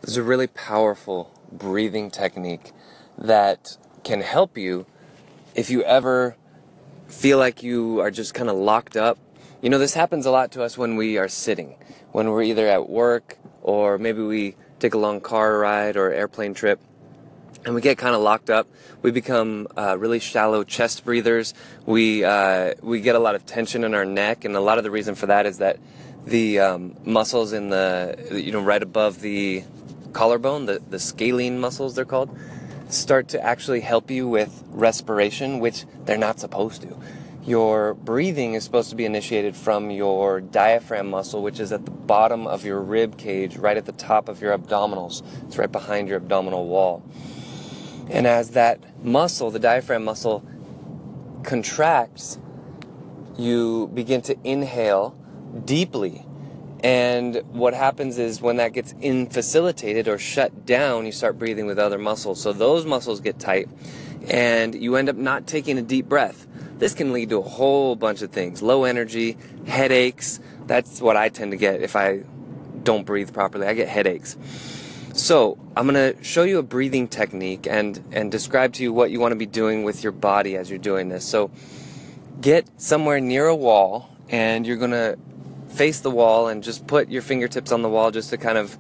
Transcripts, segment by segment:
There's a really powerful breathing technique that can help you if you ever feel like you are just kind of locked up. You know, this happens a lot to us when we are sitting, when we're either at work or maybe we take a long car ride or airplane trip and we get kind of locked up. We become really shallow chest breathers. We get a lot of tension in our neck, and a lot of the reason for that is that the muscles in right above the collarbone, the scalene muscles they're called, start to actually help you with respiration, which they're not supposed to. Your breathing is supposed to be initiated from your diaphragm muscle, which is at the bottom of your rib cage, right at the top of your abdominals. It's right behind your abdominal wall. And as that muscle, the diaphragm muscle, contracts, you begin to inhale deeply. And what happens is when that gets infacilitated or shut down, you start breathing with other muscles. So those muscles get tight, and you end up not taking a deep breath. This can lead to a whole bunch of things. Low energy, headaches. That's what I tend to get if I don't breathe properly. I get headaches. So I'm going to show you a breathing technique and describe to you what you want to be doing with your body as you're doing this. So get somewhere near a wall, and you're going to face the wall and just put your fingertips on the wall just to kind of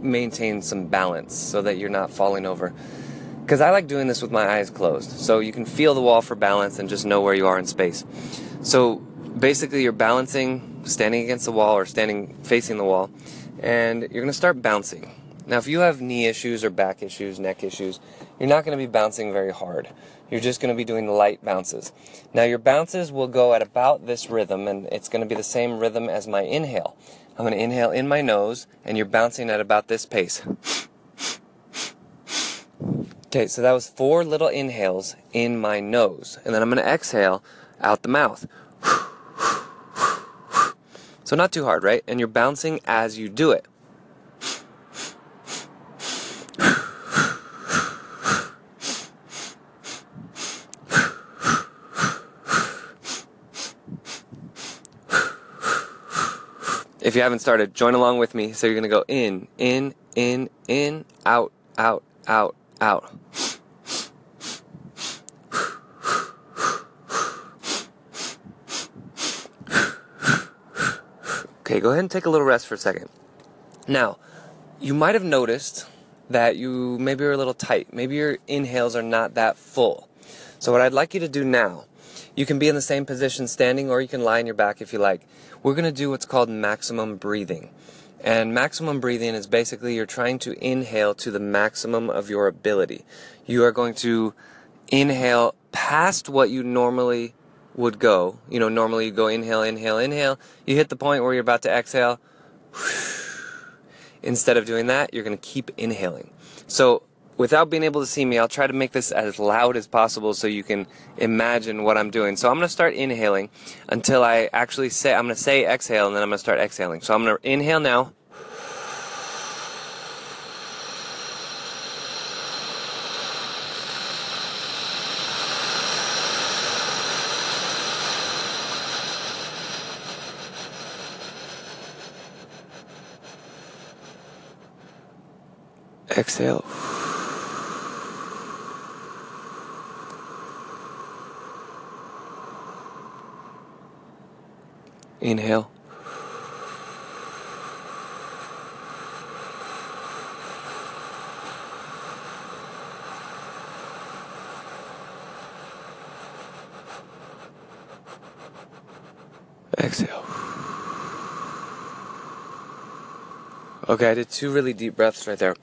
maintain some balance so that you're not falling over. Because I like doing this with my eyes closed, so you can feel the wall for balance and just know where you are in space. So basically you're balancing, standing against the wall or standing facing the wall, and you're going to start bouncing. Now if you have knee issues or back issues, neck issues, you're not going to be bouncing very hard. You're just going to be doing light bounces. Now your bounces will go at about this rhythm, and it's going to be the same rhythm as my inhale. I'm going to inhale in my nose, and you're bouncing at about this pace. Okay, so that was 4 little inhales in my nose, and then I'm going to exhale out the mouth. So not too hard, right? And you're bouncing as you do it. If you haven't started, join along with me. So you're going to go in, out, out, out, out. Okay, go ahead and take a little rest for a second. Now, you might have noticed that you maybe are a little tight. Maybe your inhales are not that full. So what I'd like you to do now, you can be in the same position standing, or you can lie on your back if you like. We're going to do what's called maximum breathing. And maximum breathing is basically you're trying to inhale to the maximum of your ability. You are going to inhale past what you normally would go. You know, normally you go inhale, inhale, inhale. You hit the point where you're about to exhale. Instead of doing that, you're going to keep inhaling. So without being able to see me, I'll try to make this as loud as possible so you can imagine what I'm doing. So I'm going to start inhaling until I actually say, I'm going to say exhale, and then I'm going to start exhaling. So I'm going to inhale now. Exhale. Inhale. Exhale. Okay, I did 2 really deep breaths right there.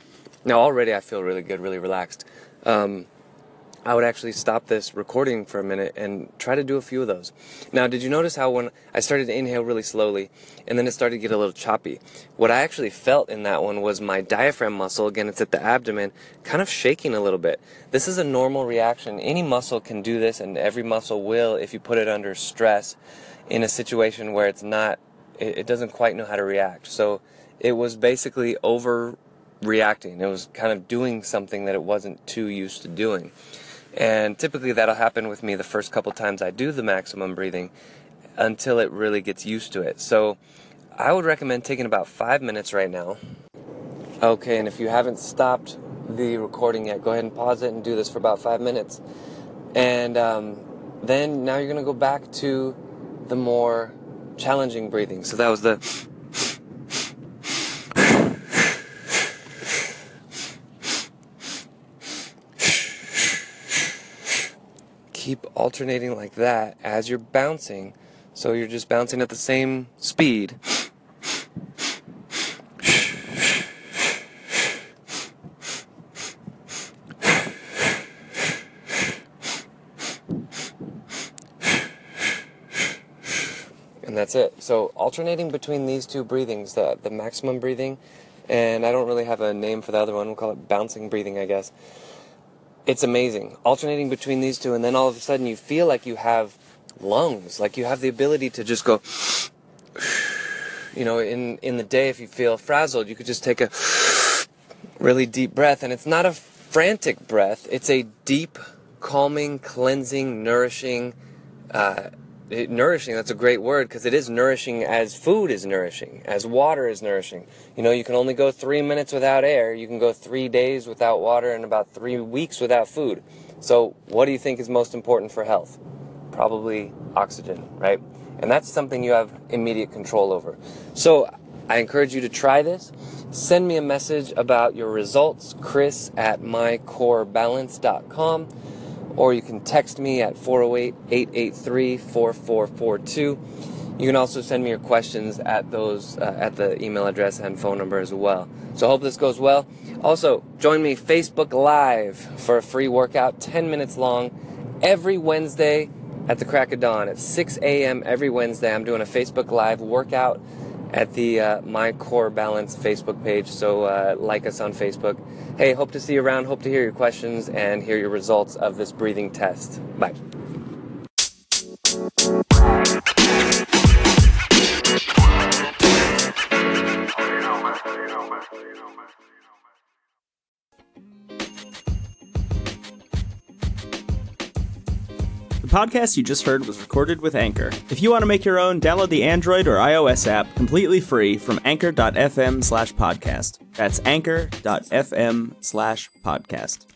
Now already I feel really good, really relaxed. I would actually stop this recording for a minute and try to do a few of those. Now, did you notice how when I started to inhale really slowly and then it started to get a little choppy? What I actually felt in that one was my diaphragm muscle, again it's at the abdomen, kind of shaking a little bit. This is a normal reaction. Any muscle can do this, and every muscle will if you put it under stress in a situation where it doesn't quite know how to react. So it was basically overreacting. It was kind of doing something that it wasn't too used to doing. And typically that'll happen with me the first couple times I do the maximum breathing until it really gets used to it. So I would recommend taking about 5 minutes right now Okay, and if you haven't stopped the recording yet, go ahead and pause it and do this for about 5 minutes. And then now you're going to go back to the more challenging breathing. So that was the... Keep alternating like that as you're bouncing. So you're just bouncing at the same speed. And that's it. So alternating between these two breathings, the maximum breathing, and I don't really have a name for the other one. We'll call it bouncing breathing, I guess. It's amazing. Alternating between these two, and then all of a sudden you feel like you have lungs, like you have the ability to just go, you know, in the day if you feel frazzled, you could just take a really deep breath, and it's not a frantic breath. It's a deep, calming, cleansing, nourishing, nourishing, that's a great word, because it is nourishing as food is nourishing, as water is nourishing. You know, you can only go 3 minutes without air, you can go 3 days without water, and about 3 weeks without food. So what do you think is most important for health? Probably oxygen, right? And that's something you have immediate control over. So I encourage you to try this. Send me a message about your results, chris@mycorebalance.com. Or you can text me at 408-883-4442. You can also send me your questions at the email address and phone number as well. So I hope this goes well. Also, join me Facebook Live for a free workout, 10 minutes long, every Wednesday at the crack of dawn at 6 a.m. every Wednesday. I'm doing a Facebook Live workout at the My Core Balance Facebook page, so like us on Facebook. Hey, hope to see you around, hope to hear your questions and hear your results of this breathing test. Bye. The podcast you just heard was recorded with Anchor. If you want to make your own, download the Android or iOS app completely free from anchor.fm/podcast. That's anchor.fm/podcast.